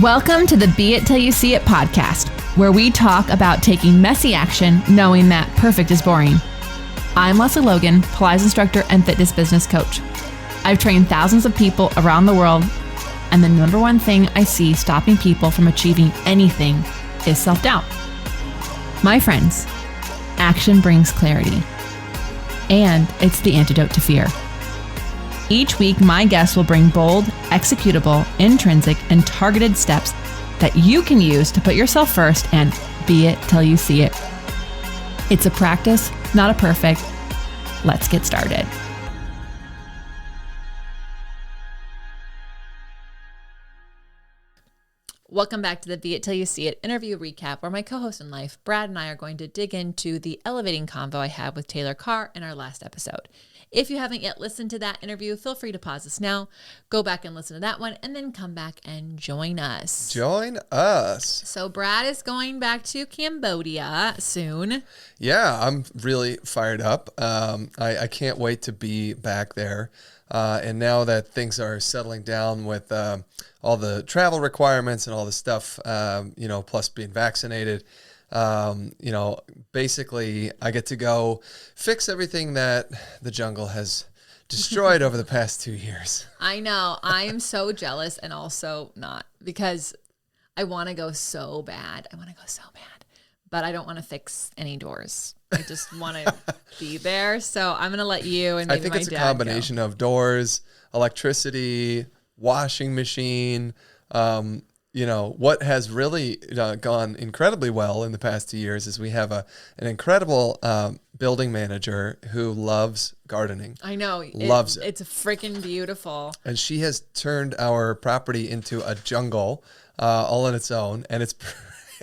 Welcome to the Be It Till You See It podcast, where we talk about taking messy action, knowing that perfect is boring. I'm Lesley Logan, Pilates instructor and fitness business coach. I've trained thousands of people around the world, and the number one thing I see stopping people from achieving anything is self-doubt. My friends, action brings clarity, and it's the antidote to fear. Each week, my guests will bring bold, executable, intrinsic, and targeted steps that you can use to put yourself first and be it till you see it. It's a practice, not a perfect. Let's get started. Welcome back to the Be It Till You See It interview recap, where my co-host in life, Brad, and I are going to dig into the elevating convo I had with Taylor Carr in our last episode. If you haven't yet listened to that interview, feel free to pause this now, go back and listen to that one, and then come back and join us. Join us. So Brad is going back to Cambodia soon. Yeah, I'm really fired up. I can't wait to be back there. And now that things are settling down with all the travel requirements and all the stuff, plus being vaccinated, basically I get to go fix everything that the jungle has destroyed over the past 2 years. I know. I am so jealous and also not, because I want to go so bad. But I don't want to fix any doors. I just want to be there. So I'm going to let you and maybe I think my it's a dad combination of doors, electricity, washing machine. What has really gone incredibly well in the past 2 years is we have an incredible building manager who loves gardening. I know. Loves it. It's freaking beautiful. And she has turned our property into a jungle all on its own. And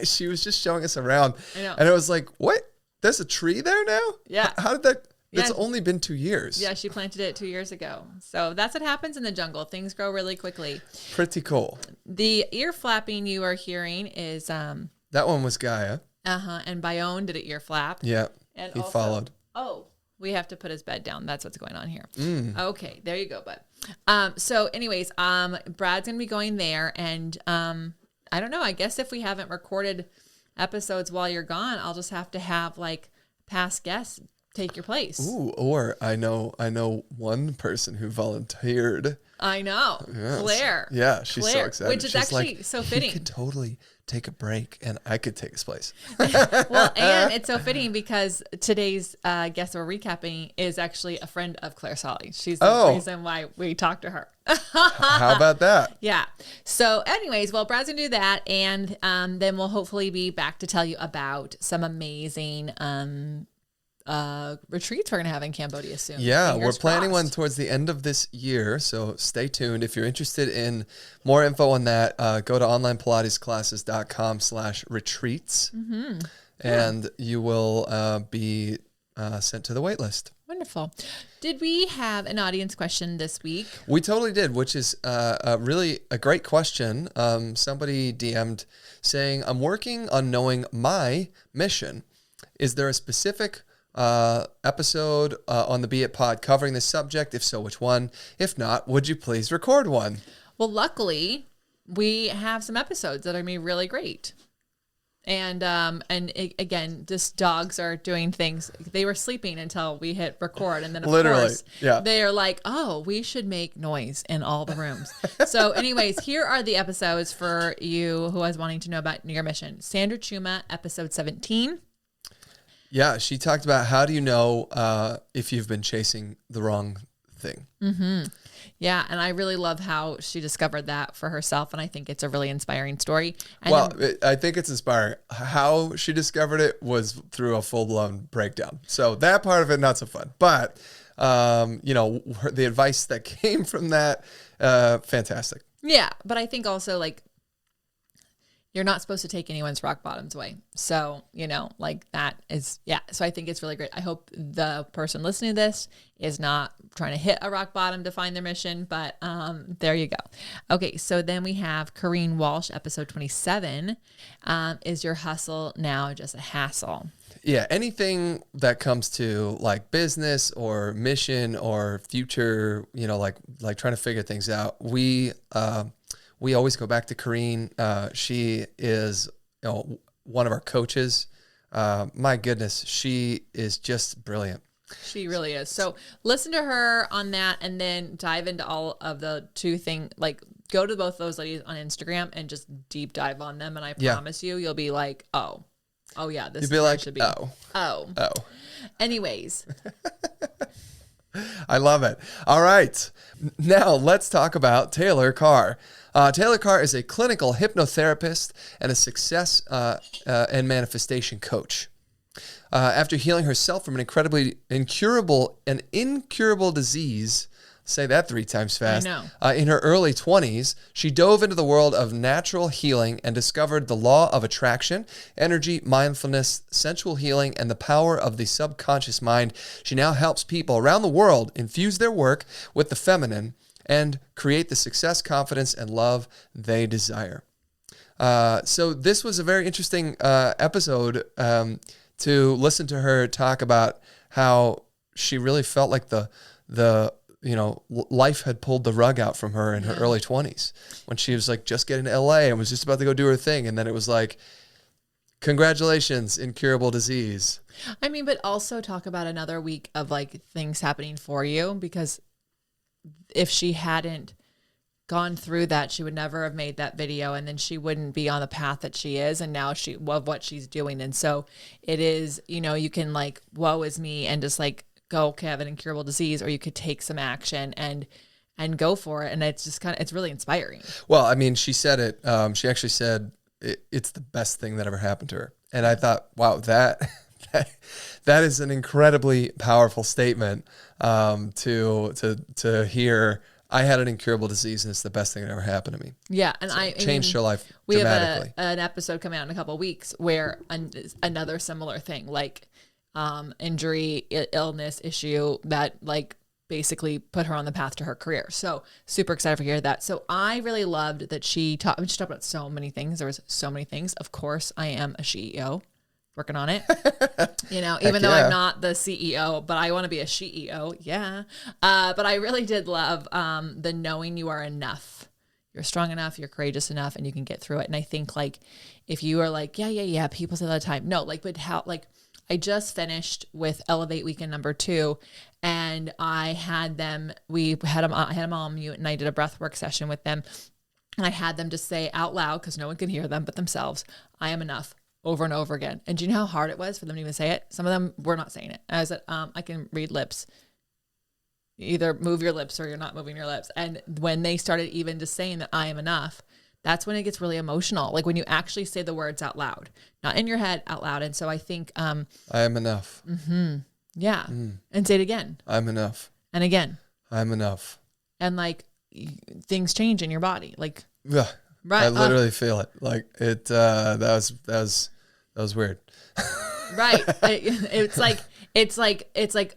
she was just showing us around. I know. And it was like, what? There's a tree there now? Yeah. How did that? Yeah. It's only been 2 years. Yeah, she planted it 2 years ago. So that's what happens in the jungle. Things grow really quickly. Pretty cool. The ear flapping you are hearing is that one was Gaia. And Bayonne did an ear flap. Yeah. And he also, followed. Oh, we have to put his bed down. That's what's going on here. Okay, there you go, bud. So anyways, Brad's gonna be going there, and I don't know. I guess if we haven't recorded episodes while you're gone, I'll just have to have like past guests take your place. Ooh, or I know one person who volunteered. I know. Yes. Claire. Yeah, she's so excited. Which is she's actually like, so fitting. He could totally take a break and I could take his place. Well, and it's so fitting because today's guest we're recapping is actually a friend of Claire Solly. She's the reason why we talked to her. How about that? Yeah. So anyways, well, Brad's gonna do that, and then we'll hopefully be back to tell you about some amazing retreats we're gonna have in Cambodia soon. Yeah, Fingers we're planning crossed. one towards the end of this year, so stay tuned. If you're interested in more info on that, go to onlinepilatesclasses.com/retreats, and you will be sent to the wait list. Wonderful. Did we have an audience question this week? We totally did, which is really a great question. Somebody DM'd saying, I'm working on knowing my mission. Is there a specific episode on the Be It Pod covering this subject? If so, which one? If not, would you please record one? Well, luckily, we have some episodes that are going to be really great. And again, just dogs are doing things. They were sleeping until we hit record. And then, of course, they are like, oh, we should make noise in all the rooms. So anyways, here are the episodes for you who is wanting to know about your mission. Sandra Chuma, episode 17. Yeah, she talked about how do you know if you've been chasing the wrong thing. Mm-hmm. Yeah, and I really love how she discovered that for herself, and I think it's a really inspiring story. And I think it's inspiring. How she discovered it was through a full-blown breakdown. So that part of it, not so fun. But, the advice that came from that, fantastic. Yeah, but I think also, like, you're not supposed to take anyone's rock bottoms away. So, that is, yeah. So I think it's really great. I hope the person listening to this is not trying to hit a rock bottom to find their mission, but there you go. Okay, so then we have Corrine Walsh, episode 27. Is your hustle now just a hassle? Yeah, anything that comes to like business or mission or future, like trying to figure things out, we we always go back to Corrine. She is, one of our coaches. My goodness, she is just brilliant. She really is. So listen to her on that, and then dive into all of the two things. Like, go to both those ladies on Instagram and just deep dive on them. And I promise you'll be like, oh yeah, this should be. Oh. Anyways. I love it. All right. Now let's talk about Taylor Carr. Taylor Carr is a clinical hypnotherapist and a success and manifestation coach. After healing herself from an incurable disease, say that 3 times fast, in her early 20s, she dove into the world of natural healing and discovered the law of attraction, energy, mindfulness, sensual healing, and the power of the subconscious mind. She now helps people around the world infuse their work with the feminine and create the success, confidence, and love they desire. So this was a very interesting episode to listen to her talk about how she really felt like the life had pulled the rug out from her in her early 20s when she was like just getting to LA and was just about to go do her thing. And then it was like, congratulations, incurable disease. I mean, but also talk about another week of like things happening for you, because if she hadn't gone through that, she would never have made that video, and then she wouldn't be on the path that she is, and now she of what she's doing. And so it is, you can like, woe is me, and just like go, okay, I have an incurable disease, or you could take some action and go for it. And it's just it's really inspiring. Well, I mean, she said it, she actually said it's the best thing that ever happened to her. And I thought, wow, that is an incredibly powerful statement to hear. I had an incurable disease, and it's the best thing that ever happened to me. Yeah, and so changed her life dramatically. We have an episode coming out in a couple of weeks where another similar thing, like injury, illness issue that like basically put her on the path to her career. So super excited to hear that. So I really loved that she talked about so many things. There was so many things. Of course, I am a CEO. Working on it, even though I'm not the CEO, but I want to be a CEO. Yeah. But I really did love the knowing you are enough. You're strong enough, you're courageous enough, and you can get through it. And I think like, if you are like, yeah, people say that all the time. No, like, but how, like, I just finished with Elevate Weekend number 2, and I had them on mute, and I did a breathwork session with them. And I had them just say out loud, because no one can hear them but themselves, I am enough, over and over again. And do you know how hard it was for them to even say it? Some of them were not saying it. I said, I can read lips. You either move your lips or you're not moving your lips. And when they started even just saying that I am enough, that's when it gets really emotional. Like when you actually say the words out loud, not in your head, out loud. And so I think, I am enough. Mm-hmm. Yeah. And say it again. I'm enough. And again. I'm enough. And like things change in your body. Like, yeah. Right. I literally feel it. Like it, that was weird. Right. It's like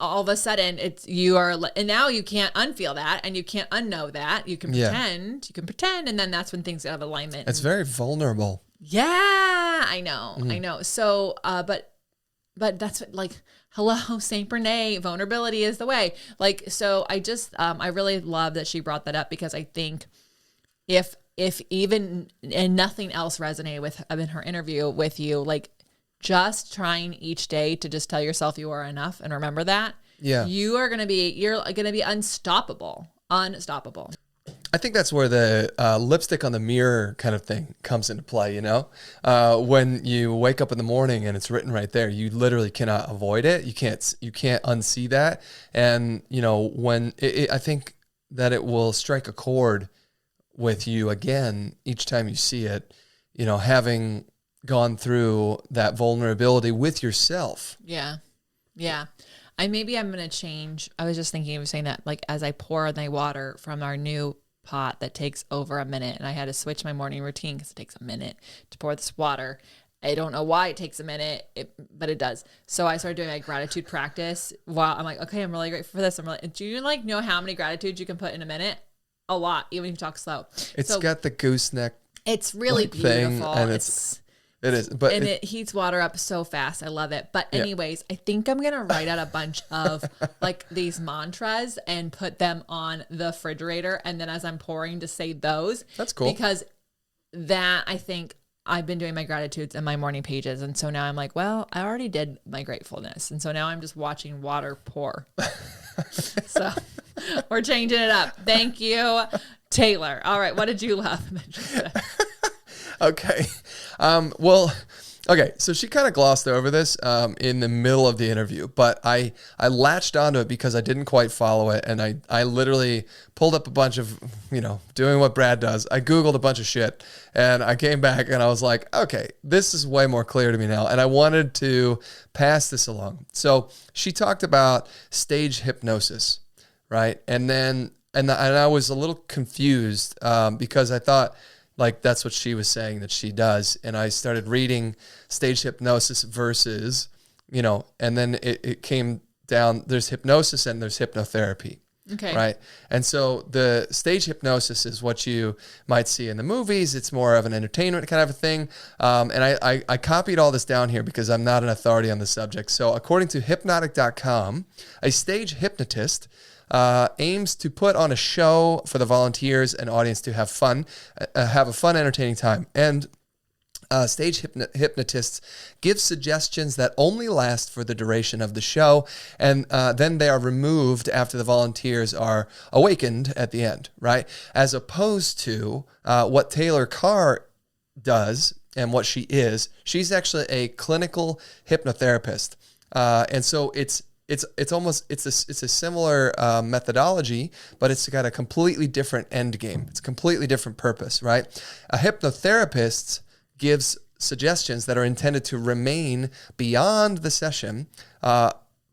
all of a sudden and now you can't unfeel that, and you can't unknow that. You can pretend, and then that's when things out of alignment. It's very vulnerable. Yeah, I know. So, but that's like, hello, Saint Brene, vulnerability is the way. Like, so I just, I really love that she brought that up, because I think if even, and nothing else resonated with in her interview with you, like just trying each day to just tell yourself you are enough and remember that, you're going to be unstoppable. I think that's where the lipstick on the mirror kind of thing comes into play, when you wake up in the morning and it's written right there, you literally cannot avoid it. You can't unsee that. And, when I think that it will strike a chord with you again each time you see it, having gone through that vulnerability with yourself. Yeah. I'm going to change. I was just thinking of saying that, like, as I pour my water from our new pot that takes over a minute, and I had to switch my morning routine because it takes a minute to pour this water. I don't know why it takes a minute, but it does. So I started doing my gratitude practice while I'm like, okay, I'm really grateful for this. Do you know how many gratitudes you can put in a minute? A lot, even if you talk slow. It's got the gooseneck. It's really beautiful. And it's It is, but it heats water up so fast. I love it. But anyways, I think I'm gonna write out a bunch of like these mantras and put them on the refrigerator, and then as I'm pouring, to say those. That's cool. Because that, I think, I've been doing my gratitudes and my morning pages, and so now I'm like, well, I already did my gratefulness, and so now I'm just watching water pour. So we're changing it up. Thank you, Taylor. All right, what did you love? Okay. Okay. So she kind of glossed over this in the middle of the interview, but I latched onto it because I didn't quite follow it. And I literally pulled up a bunch of, doing what Brad does. I Googled a bunch of shit and I came back and I was like, okay, this is way more clear to me now. And I wanted to pass this along. So she talked about stage hypnosis, right? And I was a little confused because I thought, like, that's what she was saying that she does. And I started reading stage hypnosis versus, and then it came down, there's hypnosis and there's hypnotherapy. Okay. Right. And so the stage hypnosis is what you might see in the movies. It's more of an entertainment kind of a thing. And I copied all this down here because I'm not an authority on the subject. So according to hypnotic.com, a stage hypnotist aims to put on a show for the volunteers and audience to have fun, have a fun, entertaining time. And stage hypnotists give suggestions that only last for the duration of the show, and then they are removed after the volunteers are awakened at the end, right? As opposed to what Taylor Carr does and what she is. She's actually a clinical hypnotherapist, and so it's a similar methodology, but it's got a completely different end game. It's a completely different purpose, right? A hypnotherapist gives suggestions that are intended to remain beyond the session,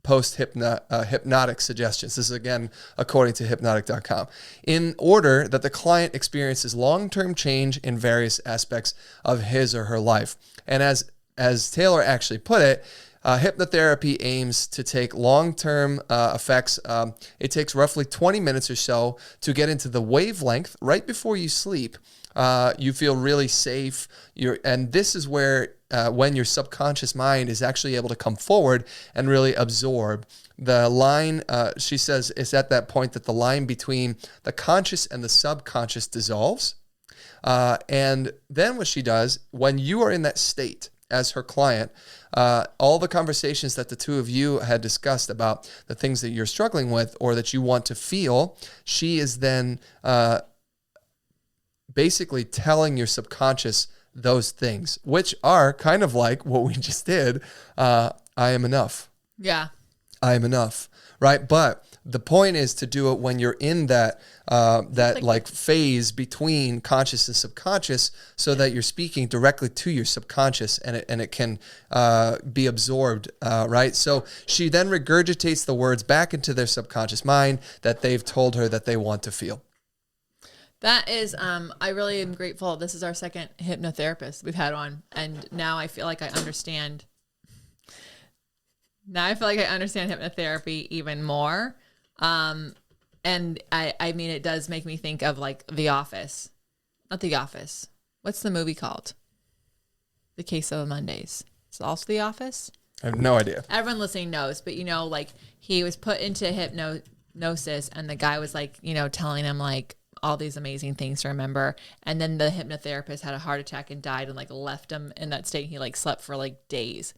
hypnotic suggestions. This is, again, according to hypnotic.com, in order that the client experiences long-term change in various aspects of his or her life. And as Taylor actually put it, hypnotherapy aims to take long-term effects. It takes roughly 20 minutes or so to get into the wavelength right before you sleep. You feel really safe. And this is where when your subconscious mind is actually able to come forward and really absorb. The line, she says, is at that point that the line between the conscious and the subconscious dissolves. And then what she does, when you are in that state as her client, all the conversations that the two of you had discussed about the things that you're struggling with or that you want to feel, she is then basically telling your subconscious those things, which are kind of like what we just did. I am enough. Yeah. I am enough. Right. But the point is to do it when you're in that phase between conscious and subconscious, so that you're speaking directly to your subconscious and it can be absorbed. Right. So she then regurgitates the words back into their subconscious mind that they've told her that they want to feel. That is, I really am grateful. This is our second hypnotherapist we've had on, and now I feel like I understand. Now I feel like I understand hypnotherapy even more. And I mean, it does make me think of like The Office. Not The Office. What's the movie called? The Case of Mondays. Is it also The Office? I have no idea. Everyone listening knows, but like he was put into hypnosis and the guy was like, telling him like all these amazing things to remember. And then the hypnotherapist had a heart attack and died and like left him in that state. He like slept for like days.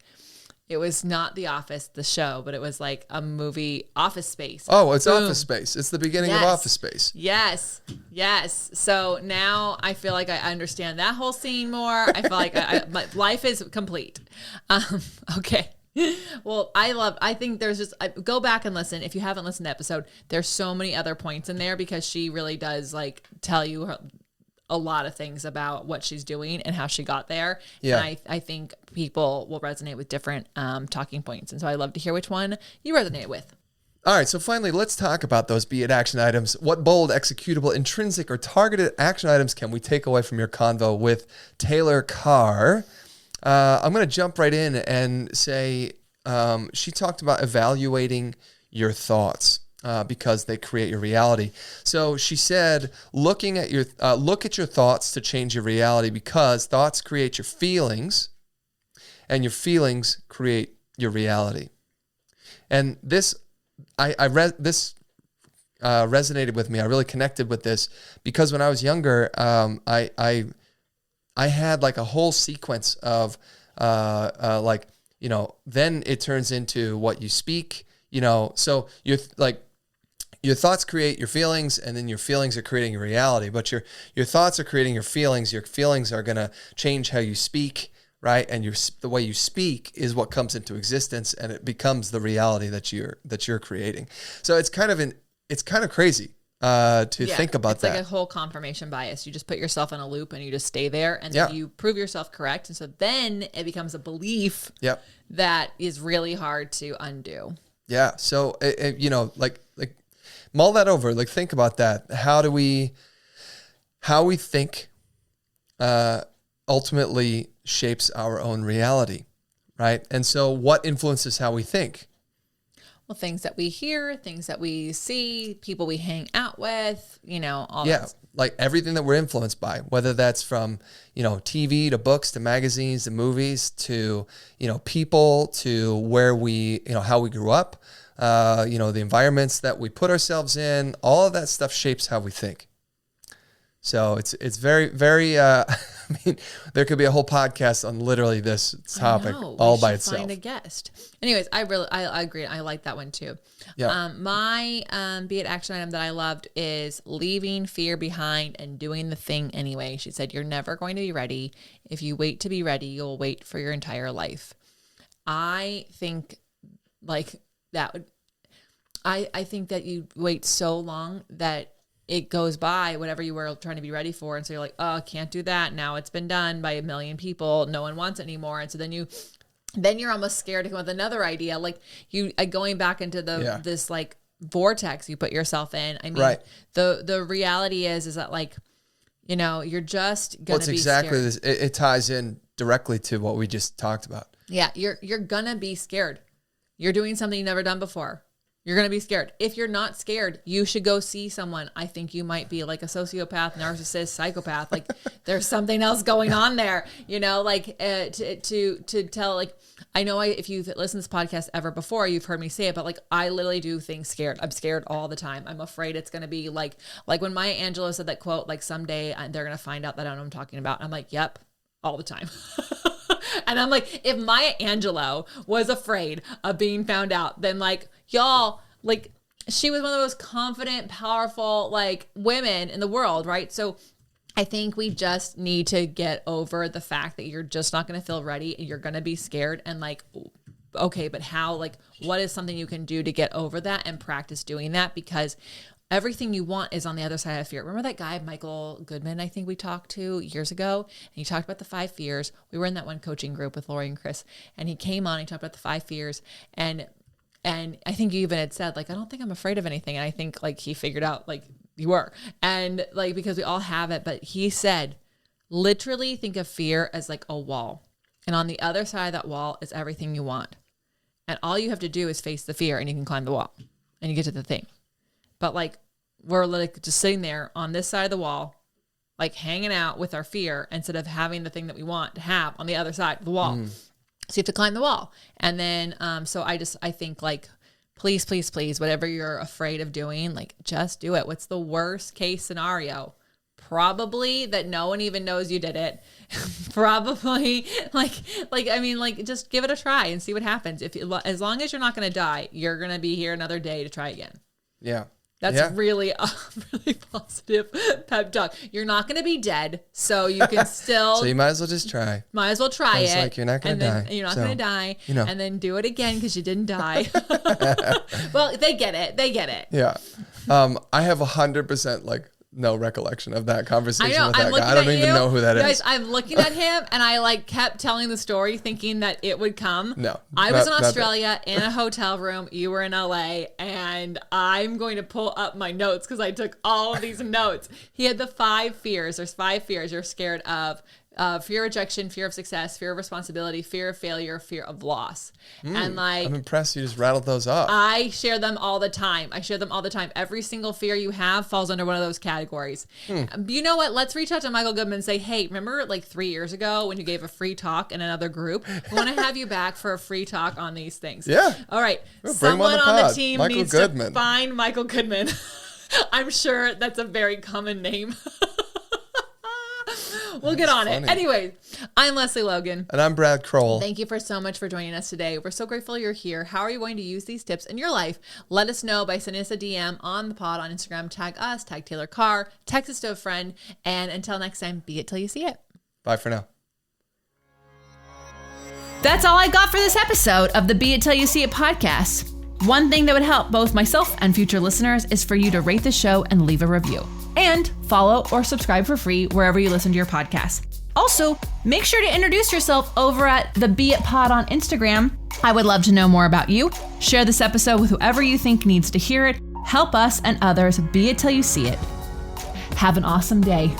It was not The Office, the show, but it was like a movie, Office Space. Oh, it's Boom. Office Space. It's the beginning of Office Space. Yes. So now I feel like I understand that whole scene more. I feel like my life is complete. Okay. Well, I think there's just, go back and listen. If you haven't listened to the episode, there's so many other points in there because she really does like tell you a lot of things about what she's doing and how she got there. Yeah. And I think people will resonate with different talking points. And so I love to hear which one you resonate with. All right, so finally, let's talk about those beit action items. What bold, executable, intrinsic, or targeted action items can we take away from your convo with Taylor Carr? I'm going to jump right in and say she talked about evaluating your thoughts. Because they create your reality. So she said, look at your thoughts to change your reality, because thoughts create your feelings, and your feelings create your reality. And this, I read this resonated with me. I really connected with this because when I was younger, I had like a whole sequence of like, you know, then it turns into what you speak, you know, so you're like, your thoughts create your feelings, and then your feelings are creating your reality. But your thoughts are creating your feelings. Your feelings are going to change how you speak, right? And the way you speak is what comes into existence, and it becomes the reality that you're creating. So it's kind of crazy to think about that. It's like a whole confirmation bias. You just put yourself in a loop and you just stay there, and then you prove yourself correct, and so then it becomes a belief that is really hard to undo. Yeah. So you know, like. Mull that over. Like, think about that. How we think ultimately shapes our own reality, right? And so what influences how we think? Well, things that we hear, things that we see, people we hang out with, you know, all that. Like everything that we're influenced by, whether that's from, you know, TV to books to magazines to movies to, you know, people to where we, you know, how we grew up. You know, the environments that we put ourselves in, all of that stuff shapes how we think. So it's very, very, I mean, there could be a whole podcast on literally this topic all by itself. Find a guest. Anyways, I agree. I like that one too. Yeah. My beit action item that I loved is leaving fear behind and doing the thing anyway. She said, you're never going to be ready. If you wait to be ready, you'll wait for your entire life. I think like that would, I think that you wait so long that it goes by whatever you were trying to be ready for. And so you're like, oh, can't do that. Now it's been done by 1 million people. No one wants it anymore. And so then you're almost scared to come up with another idea. Like you going back into this like vortex you put yourself in. I mean, the reality is that like, you know, you're just going to be exactly scared. This. It ties in directly to what we just talked about. Yeah. You're going to be scared. You're doing something you've never done before. You're going to be scared. If you're not scared, you should go see someone. I think you might be like a sociopath, narcissist, psychopath. Like there's something else going on there, you know, like to tell, like, I know if you've listened to this podcast ever before, you've heard me say it, but like, I literally do things scared. I'm scared all the time. I'm afraid it's going to be like when Maya Angelou said that quote, like someday they're going to find out that I don't know what I'm talking about. I'm like, yep, all the time. And I'm like, if Maya Angelou was afraid of being found out, then like, y'all, like she was one of the most confident, powerful, like women in the world, right? So I think we just need to get over the fact that you're just not going to feel ready and you're going to be scared and like, okay, but how, like, what is something you can do to get over that and practice doing that? Because everything you want is on the other side of fear. Remember that guy, Michael Goodman, I think we talked to years ago, and he talked about the 5 fears. We were in that one coaching group with Lori and Chris, and he came on, he talked about the 5 fears, and I think you even had said, like, I don't think I'm afraid of anything. And I think, like, he figured out, like, you were. And, like, because we all have it. But he said, literally think of fear as, like, a wall. And on the other side of that wall is everything you want. And all you have to do is face the fear, and you can climb the wall. And you get to the thing. But, like, we're, like, just sitting there on this side of the wall, like, hanging out with our fear instead of having the thing that we want to have on the other side of the wall. So you have to climb the wall. And then, so I think like, please, please, please, whatever you're afraid of doing, like just do it. What's the worst case scenario? Probably that no one even knows you did it. Probably I mean, like just give it a try and see what happens. As long as you're not going to die, you're going to be here another day to try again. Yeah. That's really a really positive pep talk. You're not going to be dead, so you can still. So you might as well just try. Might as well try it. Like you're not going to die. You're not going to die. You know. And then do it again because you didn't die. Well, they get it. They get it. Yeah. I have 100% like no recollection of that conversation with that guy. I don't even know who that guys, is. I'm looking at him and I like kept telling the story thinking that it would come. No. I was in Australia in a hotel room. You were in LA, and I'm going to pull up my notes because I took all of these notes. He had the 5 fears. There's 5 fears you're scared of Fear of rejection, fear of success, fear of responsibility, fear of failure, fear of loss. And like, I'm impressed you just rattled those up. I share them all the time. Every single fear you have falls under one of those categories. You know what? Let's reach out to Michael Goodman and say, hey, remember like 3 years ago when you gave a free talk in another group? We want to have you back for a free talk on these things. Yeah. All right. Well, someone on the team Michael needs Goodman. to find Michael Goodman. I'm sure that's a very common name. We'll get on it. Anyway, I'm Lesley Logan. And I'm Brad Crowell. Thank you so much for joining us today. We're so grateful you're here. How are you going to use these tips in your life? Let us know by sending us a DM on the pod on Instagram. Tag us, tag Taylor Carr, text us to a friend. And until next time, be it till you see it. Bye for now. That's all I got for this episode of the Be It Till You See It podcast. One thing that would help both myself and future listeners is for you to rate the show and leave a review. And follow or subscribe for free wherever you listen to your podcast. Also, make sure to introduce yourself over at the Be It Pod on Instagram. I would love to know more about you. Share this episode with whoever you think needs to hear it. Help us and others be it till you see it. Have an awesome day.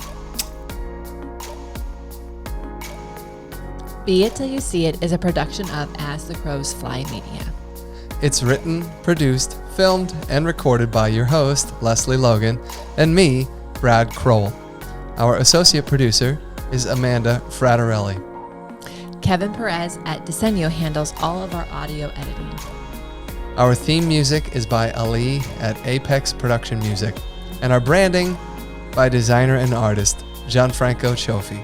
Be It Till You See It is a production of As the Crows Fly Media. It's written, produced, filmed, and recorded by your host, Lesley Logan, and me, Brad Crowell. Our associate producer is Amanda Frattarelli. Kevin Perez at Disenyo handles all of our audio editing. Our theme music is by Ali at Apex Production Music, and our branding by designer and artist Gianfranco Cioffi.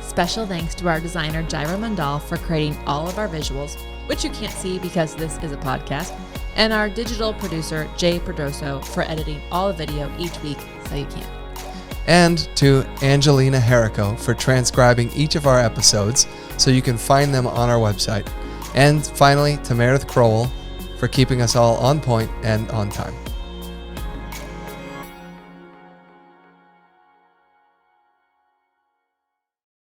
Special thanks to our designer Jaira Mandal for creating all of our visuals, which you can't see because this is a podcast, and our digital producer Jay Perdoso for editing all the video each week so you can. And to Angelina Herrico for transcribing each of our episodes so you can find them on our website. And finally, to Meredith Crowell for keeping us all on point and on time.